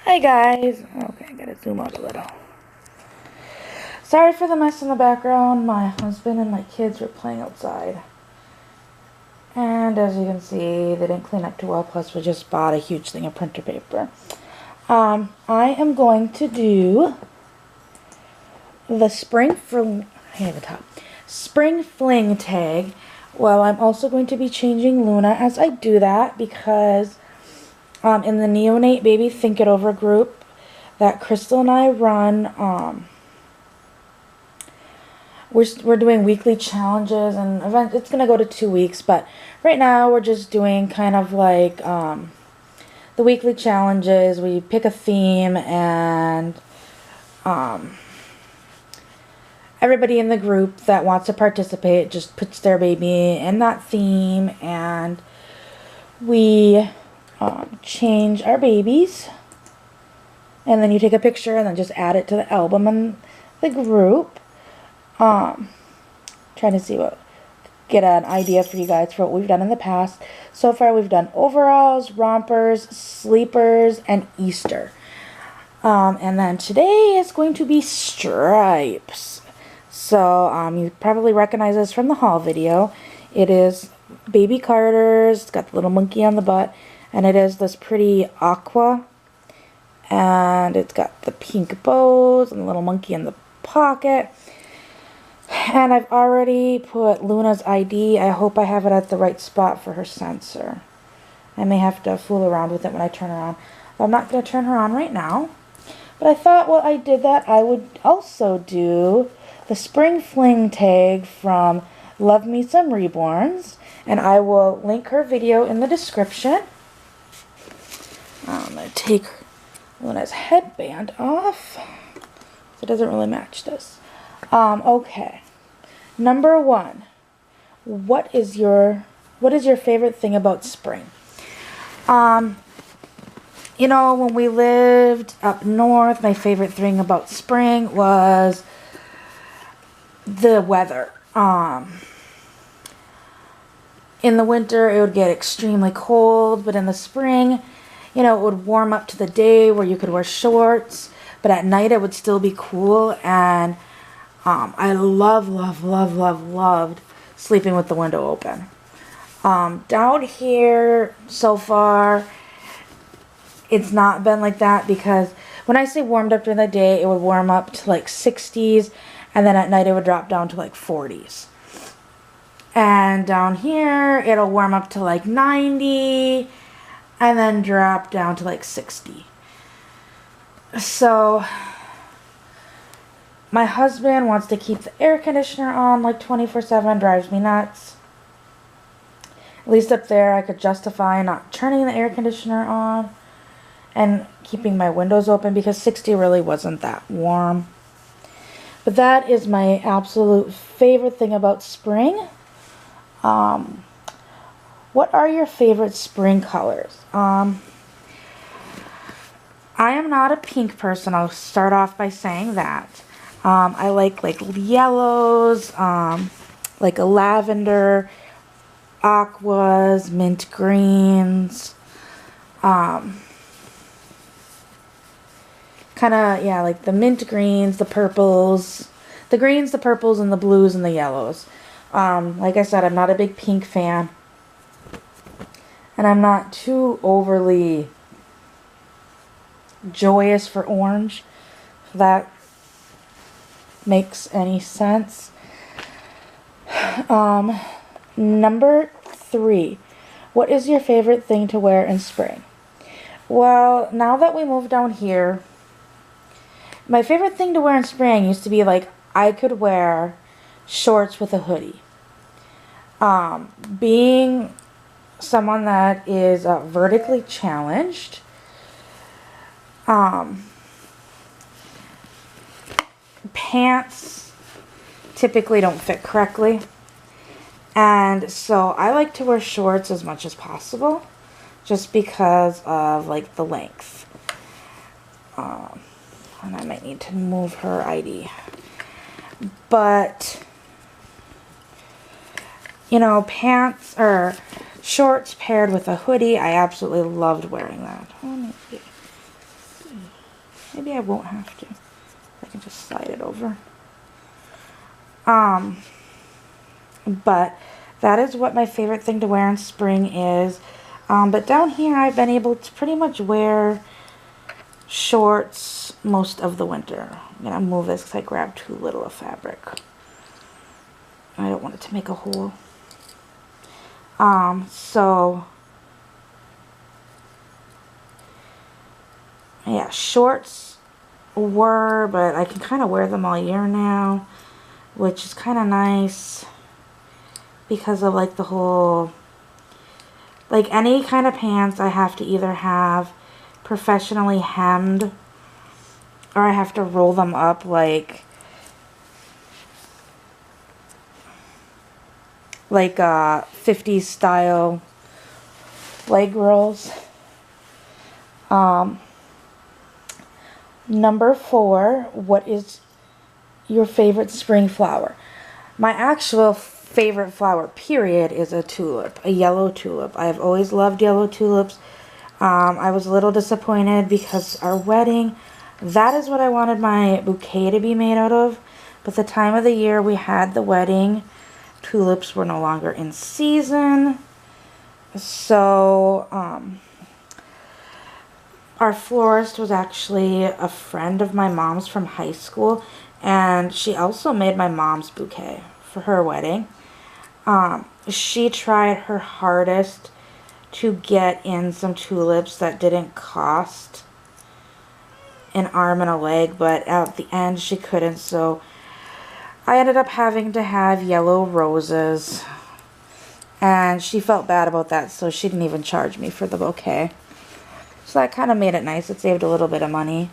Hi guys. Okay, I gotta zoom out a little. Sorry for the mess in the background. My husband and my kids were playing outside. And as you can see, they didn't clean up too well, plus we just bought a huge thing of printer paper. I am going to do the Spring Fling tag. Well, I'm also going to be changing Luna as I do that because in the Neonate Baby Think It Over group that Crystal and I run, we're doing weekly challenges and event. It's gonna go to 2 weeks, but right now we're just doing kind of like the weekly challenges. We pick a theme and everybody in the group that wants to participate just puts their baby in that theme, and we change our babies, and then you take a picture and then just add it to the album and the group. Trying to get an idea for you guys for what we've done in the past. So far we've done overalls, rompers, sleepers, and Easter. And then today is going to be stripes. So you probably recognize this from the haul video. It is Baby Carter's. It's got the little monkey on the butt, and it is this pretty aqua, and it's got the pink bows and the little monkey in the pocket. And I've already put Luna's ID. I hope I have it at the right spot for her sensor. I may have to fool around with it when I turn her on. But I'm not going to turn her on right now. But I thought while I did that, I would also do the Spring Fling tag from Love Me Some Reborns. And I will link her video in the description. I'm going to take Luna's headband off. It doesn't really match this. Okay. Number 1. What is your favorite thing about spring? You know, when we lived up north, my favorite thing about spring was the weather. In the winter, it would get extremely cold, but in the spring, you know, it would warm up to the day where you could wear shorts, but at night it would still be cool, and I loved sleeping with the window open. Down here, so far, it's not been like that, because when I say warmed up during the day, it would warm up to like 60s, and then at night it would drop down to like 40s. And down here, it'll warm up to like 90, and then drop down to like 60. So my husband wants to keep the air conditioner on like 24/7, drives me nuts. At least up there I could justify not turning the air conditioner on and keeping my windows open because 60 really wasn't that warm. But that is my absolute favorite thing about spring. What are your favorite spring colors? I am not a pink person. I'll start off by saying that. I like yellows, like a lavender, aquas, mint greens, kind of, yeah, like the mint greens, the purples, the greens, the purples, and the blues and the yellows. Like I said, I'm not a big pink fan, and I'm not too overly joyous for orange, if that makes any sense. Number 3. What is your favorite thing to wear in spring? Well, now that we moved down here, my favorite thing to wear in spring used to be like I could wear shorts with a hoodie. Being someone that is vertically challenged, pants typically don't fit correctly, and so I like to wear shorts as much as possible just because of like the length. And I might need to move her ID, but you know, pants or shorts paired with a hoodie, I absolutely loved wearing that. Maybe I won't have to. I can just slide it over. But that is what my favorite thing to wear in spring is. But down here I've been able to pretty much wear shorts most of the winter. I'm going to move this because I grabbed too little of fabric. I don't want it to make a hole. So yeah, shorts were, but I can kind of wear them all year now, which is kind of nice because of like the whole, like any kind of pants I have to either have professionally hemmed or I have to roll them up like 50s style leg rolls. Number 4, what is your favorite spring flower? My actual favorite flower, period, is a tulip, a yellow tulip. I've always loved yellow tulips. I was a little disappointed because our wedding, that is what I wanted my bouquet to be made out of. But the time of the year we had the wedding, tulips were no longer in season. So, our florist was actually a friend of my mom's from high school, and she also made my mom's bouquet for her wedding. She tried her hardest to get in some tulips that didn't cost an arm and a leg, but at the end she couldn't, so I ended up having to have yellow roses, and she felt bad about that, so she didn't even charge me for the bouquet. So that kind of made it nice. It saved a little bit of money.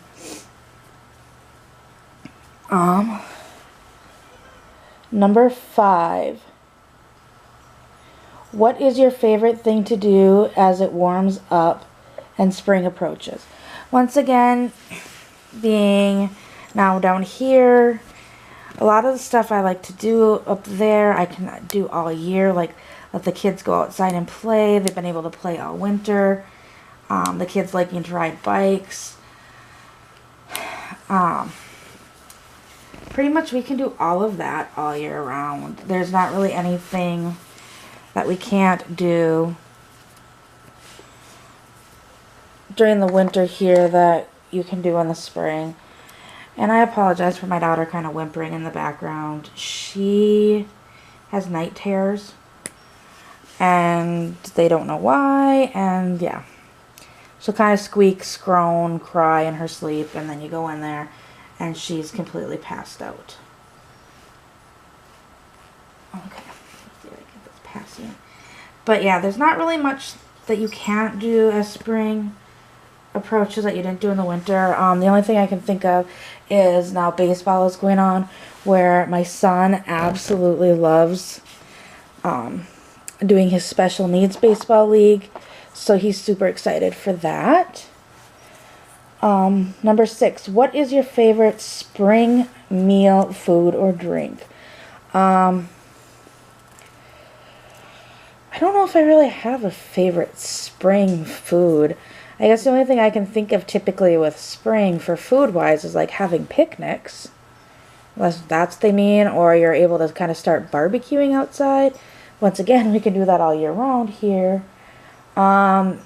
Number 5. What is your favorite thing to do as it warms up and spring approaches? Once again, being now down here, a lot of the stuff I like to do up there, I can do all year. Like, let the kids go outside and play. They've been able to play all winter. The kids liking to ride bikes. Pretty much we can do all of that all year round. There's not really anything that we can't do during the winter here that you can do in the spring. And I apologize for my daughter kind of whimpering in the background. She has night terrors, and they don't know why, and yeah. She'll kind of squeak, scroan, cry in her sleep, and then you go in there, and she's completely passed out. Okay, let's see if I can get this passing. But yeah, there's not really much that you can't do as spring approaches that you didn't do in the winter. The only thing I can think of is now baseball is going on, where my son absolutely loves doing his special needs baseball league. So he's super excited for that. Number 6, what is your favorite spring meal, food, or drink? I don't know if I really have a favorite spring food. I guess the only thing I can think of typically with spring for food-wise is like having picnics. Unless that's what they mean, or you're able to kind of start barbecuing outside. Once again, we can do that all year round here. I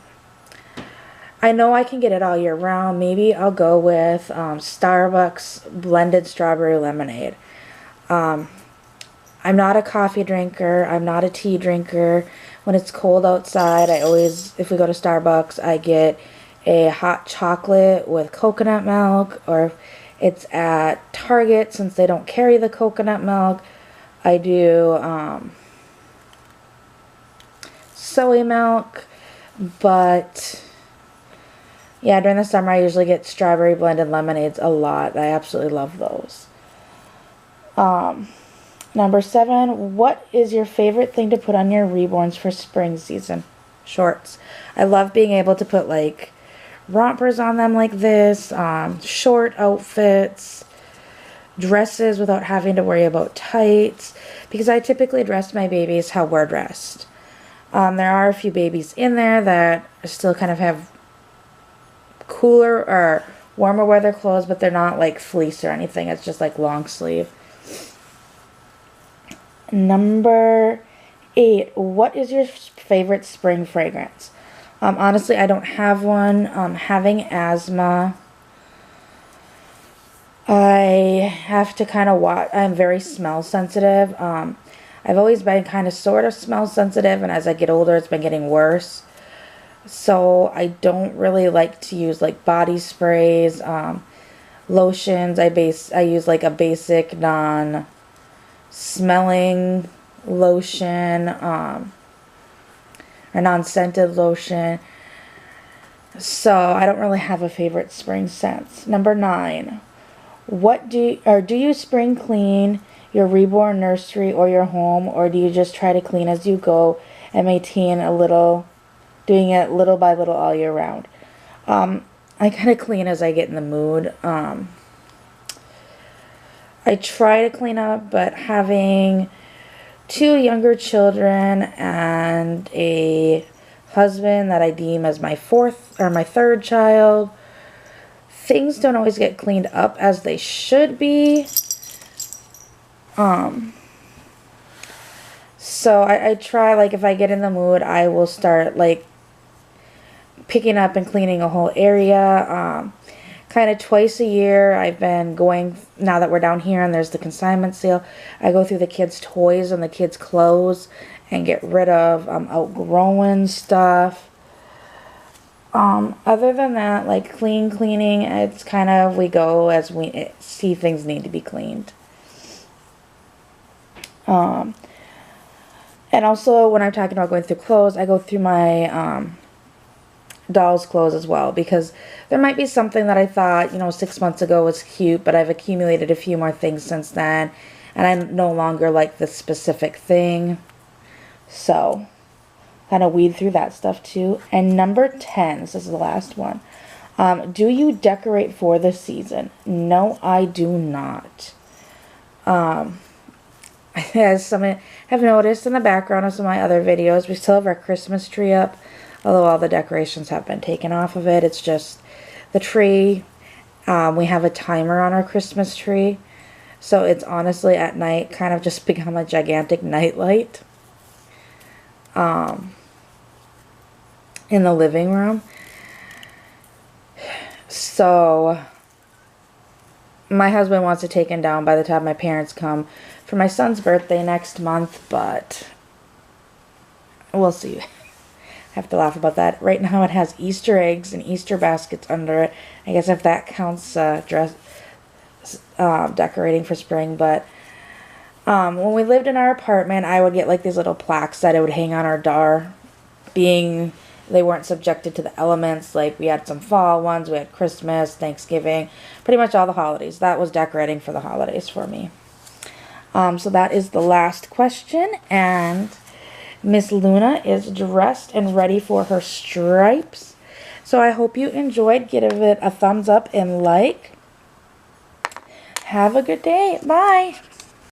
know I can get it all year round. Maybe I'll go with Starbucks blended strawberry lemonade. I'm not a coffee drinker. I'm not a tea drinker. When it's cold outside, I always, if we go to Starbucks, I get a hot chocolate with coconut milk, or if it's at Target, since they don't carry the coconut milk, I do soy milk. But yeah, during the summer I usually get strawberry blended lemonades a lot. I absolutely love those. Number 7, what is your favorite thing to put on your reborns for spring season? Shorts. I love being able to put like rompers on them like this, short outfits, dresses without having to worry about tights, because I typically dress my babies how we're dressed. There are a few babies in there that still kind of have cooler or warmer weather clothes, but they're not like fleece or anything. It's just like long sleeve. Number 8, what is your favorite spring fragrance? Honestly, I don't have one. Having asthma, I have to kind of watch. I'm very smell sensitive. I've always been kind of sort of smell sensitive, and as I get older, it's been getting worse. So I don't really like to use like body sprays, lotions. I use like a basic non-smelling lotion, or non-scented lotion. So I don't really have a favorite spring scent. Number 9. Do you spring clean your reborn nursery or your home, or do you just try to clean as you go and maintain doing it little by little all year round? I kind of clean as I get in the mood. I try to clean up, but having 2 younger children and a husband that I deem as my 3rd child, things don't always get cleaned up as they should be. So I try, like, if I get in the mood, I will start, like, picking up and cleaning a whole area. Kind of twice a year, I've been going, now that we're down here and there's the consignment sale, I go through the kids' toys and the kids' clothes and get rid of outgrowing stuff. Other than that, like cleaning, it's kind of, we go as we see things need to be cleaned. And also, when I'm talking about going through clothes, I go through my doll's clothes as well, because there might be something that I thought, 6 months ago was cute, but I've accumulated a few more things since then, and I no longer like this specific thing. So, kind of weed through that stuff too. And number 10, this is the last one. Do you decorate for the season? No, I do not. As some have noticed in the background of some of my other videos, we still have our Christmas tree up, although all the decorations have been taken off of it. It's just the tree. We have a timer on our Christmas tree, so it's honestly at night kind of just become a gigantic nightlight in the living room. So my husband wants it taken down by the time my parents come for my son's birthday next month, but we'll see. I have to laugh about that. Right now it has Easter eggs and Easter baskets under it. I guess if that counts decorating for spring. But when we lived in our apartment, I would get like these little plaques that I would hang on our door, being they weren't subjected to the elements. Like we had some fall ones, we had Christmas, Thanksgiving, pretty much all the holidays. That was decorating for the holidays for me. So that is the last question, and Miss Luna is dressed and ready for her stripes. So I hope you enjoyed. Give it a thumbs up and like. Have a good day. Bye.